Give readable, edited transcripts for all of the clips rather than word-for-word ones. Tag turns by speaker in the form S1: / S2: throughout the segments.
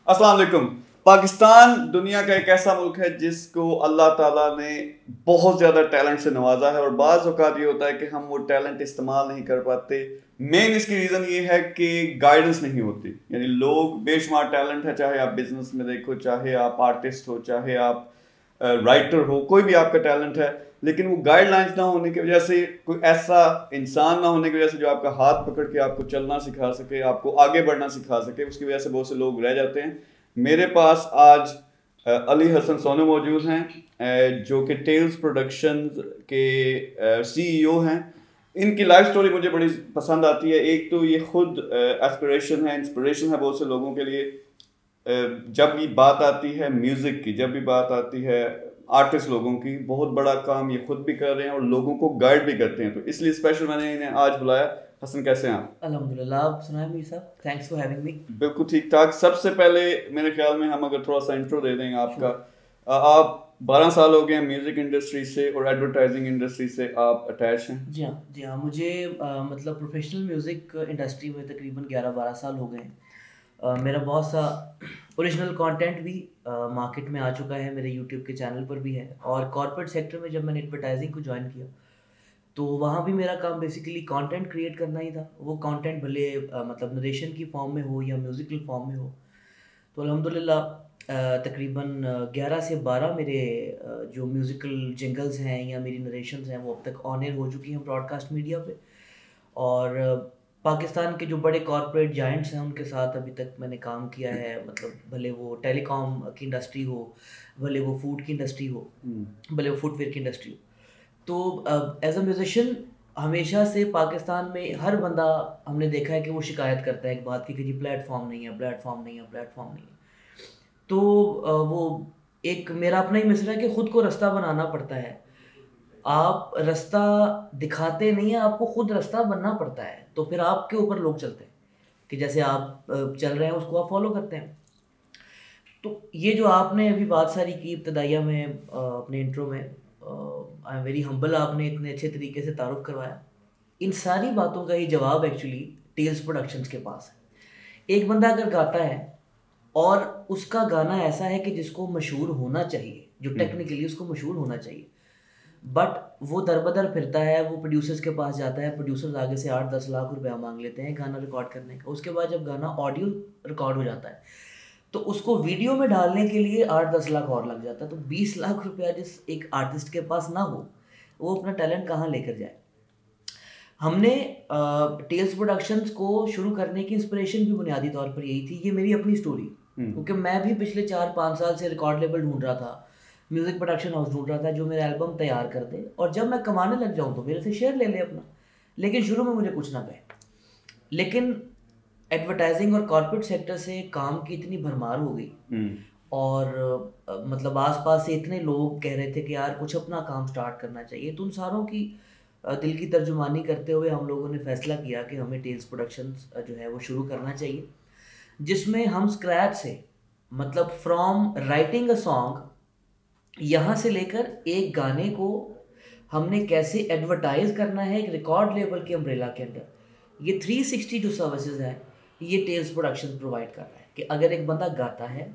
S1: अस्सलाम वालेकुम। पाकिस्तान दुनिया का एक ऐसा मुल्क है जिसको अल्लाह ताला ने बहुत ज़्यादा टैलेंट से नवाजा है और बाज़ औक़ात ये होता है कि हम वो टैलेंट इस्तेमाल नहीं कर पाते। मेन इसकी रीज़न ये है कि गाइडेंस नहीं होती। यानी लोग बेशुमार टैलेंट है, चाहे आप बिजनेस में देखो, चाहे आप आर्टिस्ट हो, चाहे आप राइटर हो, कोई भी आपका टैलेंट है, लेकिन वो गाइडलाइंस ना होने की वजह से, कोई ऐसा इंसान ना होने की वजह से जो आपका हाथ पकड़ के आपको चलना सिखा सके, आपको आगे बढ़ना सिखा सके, उसकी वजह से बहुत से लोग रह जाते हैं। मेरे पास आज अली हसन सोनू मौजूद हैं, जो कि टेल्स प्रोडक्शंस के सीईओ हैं। इनकी लाइफ स्टोरी मुझे बड़ी पसंद आती है। एक तो ये खुद एस्पिरेशन है, इंस्पिरेशन है बहुत से लोगों के लिए। जब भी बात आती है म्यूज़िक की, जब भी बात आती है आर्टिस्ट लोगों की, बहुत बड़ा काम ये खुद भी कर रहे हैं और लोगों को गाइड भी करते हैं। तो इसलिए स्पेशल मैंने इन्हें आज बुलाया। हसन, कैसे हैं आप?
S2: अल्हम्दुलिल्लाह, आप सुनाएं मीर साहब, थैंक्स फॉर हैविंग मी।
S1: बिल्कुल ठीक ठाक। सबसे पहले मेरे ख्याल में हम अगर थोड़ा सा इंट्रो दे दें आपका। आप 12 साल हो गए म्यूज़िक इंडस्ट्री से और एडवर्टाइजिंग इंडस्ट्री से आप अटैच हैं।
S2: जी हाँ, मुझे मतलब प्रोफेशनल म्यूज़िक इंडस्ट्री में तकरीबन 11-12 साल हो गए हैं। मेरा बहुत सा ओरिजिनल कंटेंट भी मार्केट में आ चुका है, मेरे यूट्यूब के चैनल पर भी है। और कॉर्पोरेट सेक्टर में जब मैंने एडवर्टाइजिंग को ज्वाइन किया तो वहाँ भी मेरा काम बेसिकली कंटेंट क्रिएट करना ही था। वो कंटेंट भले मतलब नरेशन की फॉर्म में हो या म्यूज़िकल फॉर्म में हो। तो अल्हम्दुलिल्लाह तकरीबन 11 से 12 मेरे जो म्यूज़िकल जिंगल्स हैं या मेरी नरेशंस हैं वो अब तक ऑन एयर हो चुकी हैं ब्रॉडकास्ट मीडिया पे। और पाकिस्तान के जो बड़े कॉर्पोरेट जायंट्स हैं उनके साथ अभी तक मैंने काम किया है। मतलब भले वो टेलीकॉम की इंडस्ट्री हो, भले वो फूड की इंडस्ट्री हो, भले वो फुटवेयर की इंडस्ट्री हो। तो एज अ म्यूजिशियन हमेशा से पाकिस्तान में हर बंदा हमने देखा है कि वो शिकायत करता है एक बात की कि जी प्लेटफॉर्म नहीं है, प्लेटफॉर्म नहीं है, प्लेटफॉर्म नहीं है। तो वो एक मेरा अपना ही मिसरा है कि खुद को रास्ता बनाना पड़ता है। आप रास्ता दिखाते नहीं हैं, आपको खुद रास्ता बनना पड़ता है। तो फिर आपके ऊपर लोग चलते हैं कि जैसे आप चल रहे हैं उसको आप फॉलो करते हैं। तो ये जो आपने अभी बात सारी की इब्तदाइया में अपने इंट्रो में, आई एम वेरी हम्बल, आपने इतने अच्छे तरीके से तारुफ करवाया। इन सारी बातों का ही जवाब एक्चुअली टेल्स प्रोडक्शंस के पास है। एक बंदा अगर गाता है और उसका गाना ऐसा है कि जिसको मशहूर होना चाहिए, जो टेक्निकली उसको मशहूर होना चाहिए, बट वो दरबदर फिरता है, वो प्रोड्यूसर्स के पास जाता है, प्रोड्यूसर्स आगे से 8-10 लाख रुपया मांग लेते हैं गाना रिकॉर्ड करने का। उसके बाद जब गाना ऑडियो रिकॉर्ड हो जाता है तो उसको वीडियो में डालने के लिए 8-10 लाख और लग जाता है। तो 20 लाख रुपया जिस एक आर्टिस्ट के पास ना हो, वो अपना टैलेंट कहाँ लेकर जाए। हमने टेल्स प्रोडक्शंस को शुरू करने की इंस्पिरेशन भी बुनियादी तौर पर यही थी। ये मेरी अपनी स्टोरी, क्योंकि मैं भी पिछले 4-5 साल से रिकॉर्ड लेबल ढूंढ रहा था, म्यूज़िक प्रोडक्शन हाउस ढूंढ रहा था जो मेरा एल्बम तैयार कर दे और जब मैं कमाने लग जाऊँ तो मेरे से शेयर ले ले अपना। लेकिन शुरू में मुझे कुछ ना कहे। लेकिन एडवर्टाइजिंग और कॉर्पोरेट सेक्टर से काम की इतनी भरमार हो गई और मतलब आसपास से इतने लोग कह रहे थे कि यार कुछ अपना काम स्टार्ट करना चाहिए। तो उन सारों की दिल की तर्जुमानी करते हुए हम लोगों ने फैसला किया कि हमें टेल्स प्रोडक्शंस जो है वो शुरू करना चाहिए, जिसमें हम स्क्रैच से, मतलब फ्रॉम राइटिंग अ सॉन्ग, यहाँ से लेकर एक गाने को हमने कैसे एडवर्टाइज करना है एक रिकॉर्ड लेबल के अम्ब्रेला के अंदर, ये 360 जो सर्विसेज हैं ये टेल्स प्रोडक्शन प्रोवाइड कर रहा है। कि अगर एक बंदा गाता है,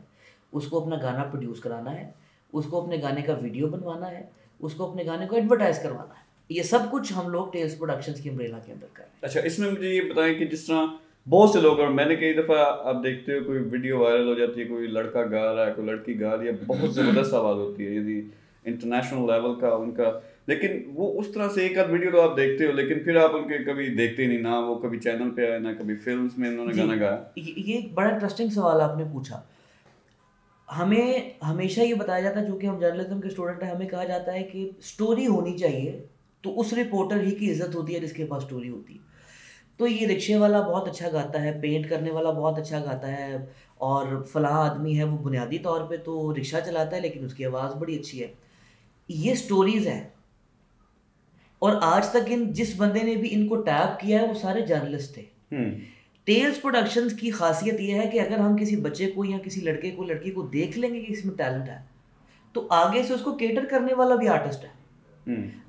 S2: उसको अपना गाना प्रोड्यूस कराना है, उसको अपने गाने का वीडियो बनवाना है, उसको अपने गाने को एडवर्टाइज करवाना है, ये सब कुछ हम लोग टेल्स प्रोडक्शंस की अम्ब्रेला के अंदर कर रहे हैं।
S1: अच्छा, इसमें मुझे ये बताएं कि जिस तरह बहुत से लोग, और मैंने कई दफ़ा आप देखते हो कोई वीडियो वायरल हो जाती है, कोई लड़का गा रहा है, कोई लड़की गा रही है, बहुत ज़बरदस्त आवाज़ होती है, यदि इंटरनेशनल लेवल का उनका, लेकिन वो उस तरह से एक आध वीडियो तो आप देखते हो, लेकिन फिर आप उनके कभी देखते ही नहीं, ना वो कभी चैनल पे आए, ना कभी फिल्म्स में उन्होंने
S2: जी,
S1: गाना गाया।
S2: ये एक बड़ा इंटरेस्टिंग सवाल आपने पूछा। हमें हमेशा ये बताया जाता है, जो कि हम जर्नलिज्म के स्टूडेंट हैं, हमें कहा जाता है कि स्टोरी होनी चाहिए तो उस रिपोर्टर ही की इज्जत होती है जिसके पास स्टोरी होती है। तो ये रिक्शे वाला बहुत अच्छा गाता है, पेंट करने वाला बहुत अच्छा गाता है, और फलां आदमी है वो बुनियादी तौर पे तो रिक्शा चलाता है लेकिन उसकी आवाज़ बड़ी अच्छी है। ये स्टोरीज़ हैं। और आज तक इन जिस बंदे ने भी इनको टैप किया है वो सारे जर्नलिस्ट थे। टेल्स प्रोडक्शंस की खासियत ये है कि अगर हम किसी बच्चे को या किसी लड़के को लड़की को देख लेंगे कि इसमें टैलेंट है, तो आगे से उसको केटर करने वाला भी आर्टिस्ट है,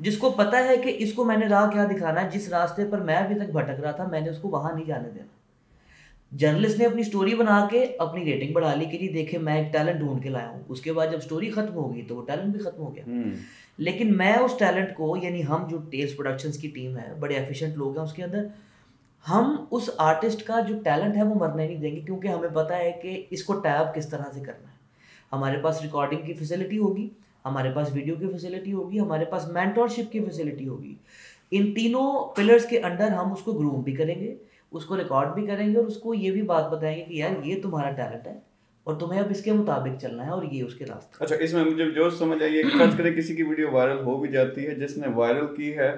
S2: जिसको पता है कि इसको मैंने राह क्या दिखाना है, जिस रास्ते पर मैं अभी तक भटक रहा था मैंने उसको वहां नहीं जाने देना। जर्नलिस्ट ने अपनी स्टोरी बना के अपनी रेटिंग बढ़ा ली कि जी देखे मैं एक टैलेंट ढूंढ के लाया हूँ, उसके बाद जब स्टोरी खत्म हो गई तो वो टैलेंट भी खत्म हो गया। लेकिन मैं उस टैलेंट को, यानी हम जो टेल्स प्रोडक्शंस की टीम है, बड़े एफिशिएंट लोग हैं उसके अंदर, हम उस आर्टिस्ट का जो टैलेंट है वो मरने नहीं देंगे, क्योंकि हमें पता है कि इसको टैप किस तरह से करना है। हमारे पास रिकॉर्डिंग की फैसिलिटी होगी, हमारे पास वीडियो की फैसिलिटी होगी, हमारे पास मेंटरशिप की फैसिलिटी होगी। इन तीनों पिलर्स के अंडर हम उसको ग्रूम भी करेंगे, उसको रिकॉर्ड भी करेंगे और उसको ये भी बात बताएंगे कि यार ये तुम्हारा टैलेंट है और तुम्हें अब इसके मुताबिक चलना है और ये उसके रास्ते।
S1: अच्छा, इसमें मुझे जो समझ आई है, फर्ज करें किसी की वीडियो वायरल हो भी जाती है, जिसने वायरल की है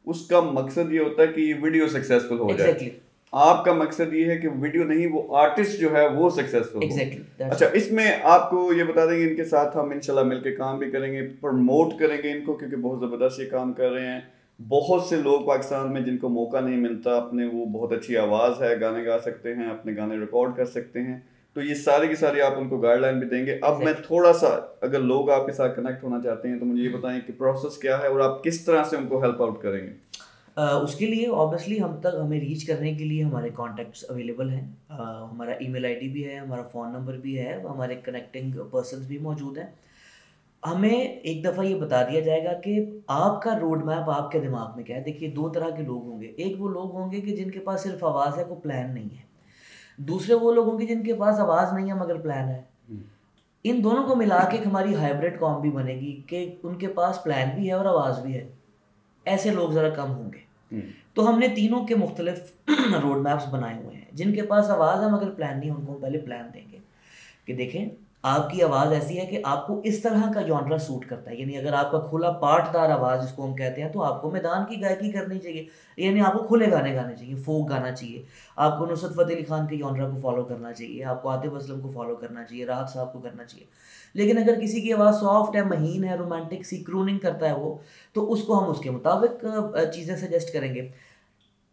S1: उसका मकसद ये होता है कि ये वीडियो सक्सेसफुल हो जाए।
S2: एग्जैक्टली।
S1: आपका मकसद ये है कि वीडियो नहीं, वो आर्टिस्ट जो है वो सक्सेसफुल हो।
S2: एग्जैक्टली।
S1: अच्छा, इसमें आपको ये बता देंगे, इनके साथ हम इंशाल्लाह मिलके काम भी करेंगे, प्रमोट करेंगे इनको, क्योंकि बहुत ज़बरदस्त ये काम कर रहे हैं। बहुत से लोग पाकिस्तान में जिनको मौका नहीं मिलता, अपने वो बहुत अच्छी आवाज़ है, गाने गा सकते हैं, अपने गाने रिकॉर्ड कर सकते हैं, तो ये सारे की सारी आप उनको गाइडलाइन भी देंगे। अब मैं थोड़ा सा, अगर लोग आपके साथ कनेक्ट होना चाहते हैं तो मुझे ये बताएं कि प्रोसेस क्या है और आप किस तरह से उनको हेल्प आउट करेंगे।
S2: उसके लिए ऑब्वियसली हम तक हमें रीच करने के लिए हमारे कॉन्टैक्ट्स अवेलेबल हैं। हमारा ईमेल आईडी भी है, हमारा फ़ोन नंबर भी है, हमारे कनेक्टिंग पर्सन्स भी मौजूद हैं। हमें एक दफ़ा ये बता दिया जाएगा कि आपका रोड मैप आपके दिमाग में क्या है। देखिए, दो तरह के लोग होंगे। एक वो लोग होंगे कि जिनके पास सिर्फ आवाज़ है, कोई प्लान नहीं है। दूसरे वो लोग होंगे जिनके पास आवाज़ नहीं है मगर प्लान है। इन दोनों को मिला के एक हमारी हाइब्रिड कॉम भी बनेगी कि उनके पास प्लान भी है और आवाज़ भी है। ऐसे लोग ज़रा कम होंगे। तो हमने तीनों के मुख्तलिफ रोड मैप्स बनाए हुए हैं। जिनके पास आवाज़ है मगर प्लान नहीं है, उनको हम पहले प्लान देंगे कि देखें आपकी आवाज़ ऐसी है कि आपको इस तरह का जॉनरा सूट करता है। यानी अगर आपका खुला पाटदार आवाज़ जिसको हम कहते हैं, तो आपको मैदान की गायकी करनी चाहिए, यानी आपको खुले गाने गाने चाहिए, फोक गाना चाहिए, आपको नुसरत फ़तेह अली खान के जॉनरा को फॉलो करना चाहिए, आपको आतिफ असलम को फॉलो करना चाहिए, राहत साहब को करना चाहिए। लेकिन अगर किसी की आवाज़ सॉफ्ट है, महीन है, रोमांटिक सी क्रूनिंग करता है वो, तो उसको हम उसके मुताबिक चीज़ें सजेस्ट करेंगे।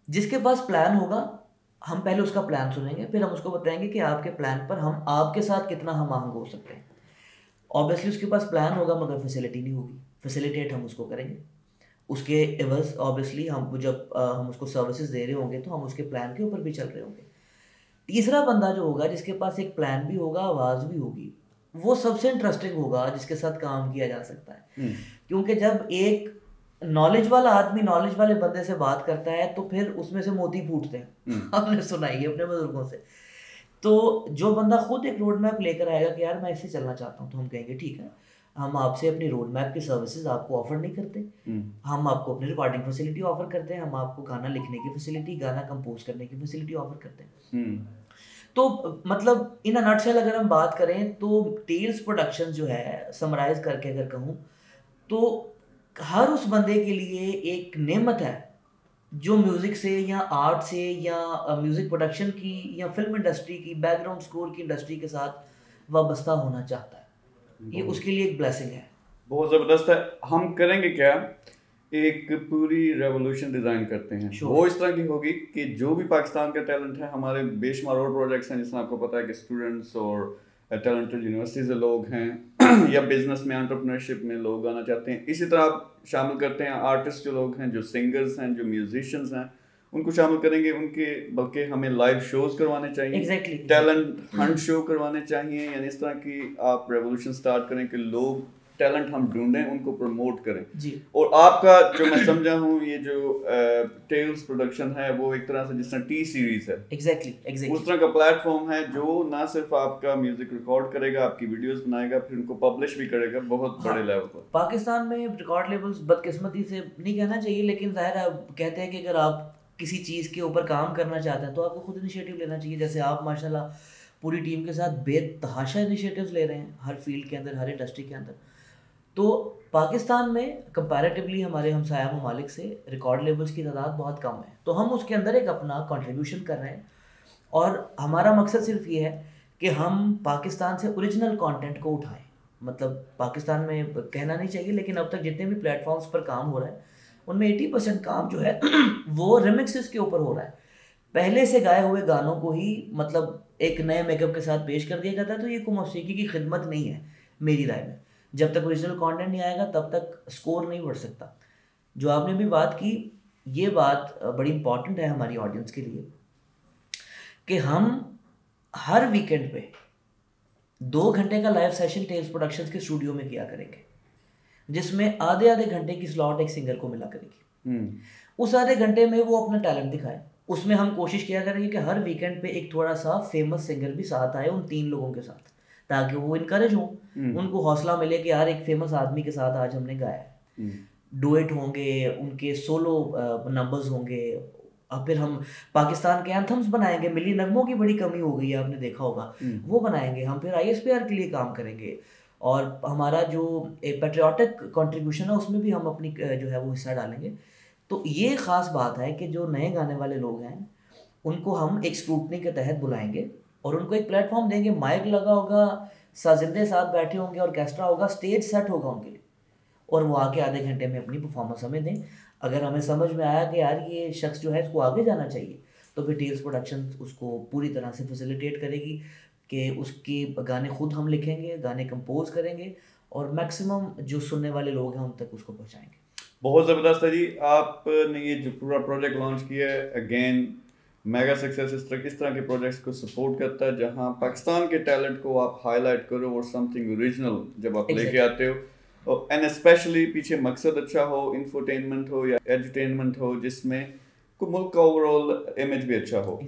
S2: जिसके पास प्लान होगा, हम पहले उसका प्लान सुनेंगे, फिर हम उसको बताएंगे कि आपके प्लान पर हम आपके साथ कितना हम आहंग हो सकते हैं। ऑब्वियसली उसके पास प्लान होगा मगर फैसिलिटी नहीं होगी, फैसिलिटेट हम उसको करेंगे। उसके एवज ऑब्वियसली हम जब हम उसको सर्विसेज दे रहे होंगे तो हम उसके प्लान के ऊपर भी चल रहे होंगे। तीसरा बंदा जो होगा, जिसके पास एक प्लान भी होगा, आवाज़ भी होगी, वो सबसे इंटरेस्टिंग होगा जिसके साथ काम किया जा सकता है। क्योंकि जब एक नॉलेज वाला आदमी नॉलेज वाले बंदे से बात करता है तो फिर उसमें से मोती फूटते हैं। हमने सुनाई है अपने बुजुर्गों से। तो जो बंदा खुद एक रोड मैप लेकर आएगा कि यार मैं इससे चलना चाहता हूँ, तो हम कहेंगे ठीक है, हम आपसे अपनी रोड मैप की सर्विसेज आपको ऑफर नहीं करते, हम आपको अपनी रिकॉर्डिंग फैसिलिटी ऑफर करते हैं, हम आपको गाना लिखने की फैसिलिटी, गाना कंपोज करने की फैसिलिटी ऑफर करते हैं। तो मतलब इन अ नटशेल अगर हम बात करें तो टेल्स प्रोडक्शन जो है, समराइज करके अगर कहूँ, तो हर उस बंदे के लिए एक नेमत है जो म्यूज़िक से या आर्ट से या म्यूज़िक प्रोडक्शन की या फिल्म इंडस्ट्री की, बैकग्राउंड स्कोर की इंडस्ट्री के साथ वाबस्ता होना चाहता है। ये उसके लिए एक ब्लेसिंग है।
S1: बहुत ज़बरदस्त है। हम करेंगे क्या, एक पूरी रेवोल्यूशन डिज़ाइन करते हैं। वो इस तरह की होगी कि जो भी पाकिस्तान का टैलेंट है, हमारे बेशुमार और प्रोजेक्ट्स हैं जिसमें आपको पता है कि स्टूडेंट्स और टैलेंटेड यूनिवर्सिटी से लोग हैं या बिजनेस में, एंटरप्रेन्योरशिप में लोग आना चाहते हैं। इसी तरह आप शामिल करते हैं आर्टिस्ट जो लोग हैं, जो सिंगर्स हैं, जो म्यूजिशियंस हैं, उनको शामिल करेंगे। उनके बल्कि हमें लाइव शोज करवाने चाहिए, टैलेंट हंट शो करवाने चाहिए। यानी इस तरह की आप रेवोल्यूशन स्टार्ट करें कि लोग टैलेंट हम ढूंढें, उनको प्रमोट करें
S2: जी।
S1: और आपका जो मैं समझा हूँ, ये जो टेल्स प्रोडक्शन है वो एक तरह से जिस तरह टी सीरीज है,
S2: एग्जैक्टली
S1: उस तरह का प्लेटफॉर्म है जो ना सिर्फ आपका म्यूजिक रिकॉर्ड करेगा, आपकी वीडियोस बनाएगा, फिर उनको पब्लिश भी करेगा बहुत बड़े लेवल पर।
S2: पाकिस्तान में रिकॉर्ड लेबल्स, बदकिस्मती से नहीं कहना चाहिए, लेकिन जाहिर है कहते हैं कि अगर आप किसी चीज़ के ऊपर काम करना चाहते हैं तो आपको खुद इनिशिएटिव लेना चाहिए। जैसे आप माशाल्लाह पूरी टीम के साथ बेतहाशा इनिशिएटिव्स ले रहे हैं हर फील्ड के अंदर, हर इंडस्ट्री के अंदर। तो पाकिस्तान में कंपैरेटिवली हमारे हमसाया ममालिक से रिकॉर्ड लेबल्स की तादाद बहुत कम है, तो हम उसके अंदर एक अपना कंट्रीब्यूशन कर रहे हैं। और हमारा मकसद सिर्फ ये है कि हम पाकिस्तान से ओरिजिनल कंटेंट को उठाएं। मतलब पाकिस्तान में कहना नहीं चाहिए, लेकिन अब तक जितने भी प्लेटफॉर्म्स पर काम हो रहा है उनमें 80% काम जो है वो रिमिक्सेस के ऊपर हो रहा है। पहले से गाए हुए गानों को ही मतलब एक नए मेकअप के साथ पेश कर दिया जाता है। तो ये कोई मौसीकी की खिदमत नहीं है मेरी राय में। जब तक ओरिजिनल कंटेंट नहीं आएगा तब तक स्कोर नहीं बढ़ सकता। जो आपने भी बात की, ये बात बड़ी इंपॉर्टेंट है हमारी ऑडियंस के लिए कि हम हर वीकेंड पे 2 घंटे का लाइव सेशन टेल्स प्रोडक्शंस के स्टूडियो में किया करेंगे, जिसमें आधे आधे घंटे की स्लॉट एक सिंगर को मिला करेगी। उस आधे घंटे में वो अपना टैलेंट दिखाए। उसमें हम कोशिश किया करेंगे कि हर वीकेंड पे एक थोड़ा सा फेमस सिंगर भी साथ आए उन 3 लोगों के साथ, ताकि वो इनकरेज हो, उनको हौसला मिले कि यार एक फेमस आदमी के साथ आज हमने गाया है। डुएट होंगे, उनके सोलो नंबर्स होंगे, और फिर हम पाकिस्तान के एंथम्स बनाएंगे। मिली नगमों की बड़ी कमी हो गई है, आपने देखा होगा, वो बनाएंगे हम। फिर ISPR के लिए काम करेंगे, और हमारा जो एक पेट्रियाटिक कंट्रीब्यूशन है उसमें भी हम अपनी जो है वो हिस्सा डालेंगे। तो ये ख़ास बात है कि जो नए गाने वाले लोग हैं उनको हम एक स्क्रूटनी के तहत बुलाएंगे और उनको एक प्लेटफॉर्म देंगे, माइक लगा होगा, साजिंदे साथ बैठे होंगे, ऑर्केस्ट्रा होगा, स्टेज सेट होगा उनके लिए, और वो आके आधे घंटे में अपनी परफॉर्मेंस हमें दें। अगर हमें समझ में आया कि यार ये शख्स जो है इसको आगे जाना चाहिए, तो फिर टेल्स प्रोडक्शन उसको पूरी तरह से फैसिलिटेट करेगी कि उसके गाने खुद हम लिखेंगे, गाने कंपोज करेंगे, और मैक्सिमम जो सुनने वाले लोग हैं उन तक उसको पहुंचाएंगे।
S1: बहुत ज़बरदस्त है जी, आपने ये जो पूरा प्रोजेक्ट लॉन्च किया है, अगेन मेगा सक्सेस किस तरह के प्रोजेक्ट्स को सपोर्ट करता है, जहां पाकिस्तान के टैलेंट को आप हाईलाइट करो और समथिंग ओरिजिनल जब आप लेके आते हो, एंड स्पेशली पीछे मकसद अच्छा हो, इंफोटेनमेंट हो या एजुटेनमेंट हो, जिसमें को मुल्क का ओवरऑल इमेज भी अच्छा हो।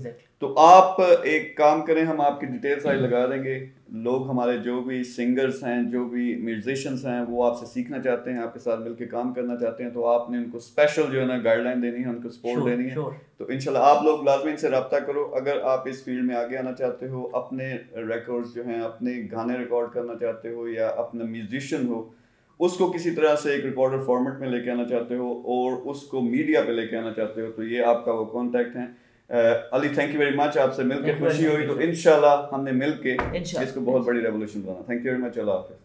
S1: तो आप एक काम करें, हम आपकी डिटेल्स आज लगा देंगे। लोग हमारे जो भी सिंगर्स हैं, जो भी म्यूजिशियंस हैं, वो आपसे सीखना चाहते हैं, आपके साथ मिलकर काम करना चाहते हैं, तो आपने उनको स्पेशल जो है ना गाइडलाइन देनी है, उनको सपोर्ट देनी है। तो इंशाल्लाह आप लोग लाजमी से रब्ता करो। अगर आप इस फील्ड में आगे आना चाहते हो, अपने रिकॉर्ड्स जो हैं, अपने गाने रिकॉर्ड करना चाहते हो, या अपना म्यूजिशियन हो उसको किसी तरह से एक रिकॉर्डर फॉर्मेट में लेके आना चाहते हो और उसको मीडिया पे लेके आना चाहते हो, तो ये आपका वो कॉन्टैक्ट है। Ali, thank you very much, आपसे मिलकर खुशी हुई। तो इंशाल्लाह हमने मिलके इसको बहुत बड़ी रेवोल्यूशन बनाना। थैंक यू वेरी मच, अल्लाह हाफिज़।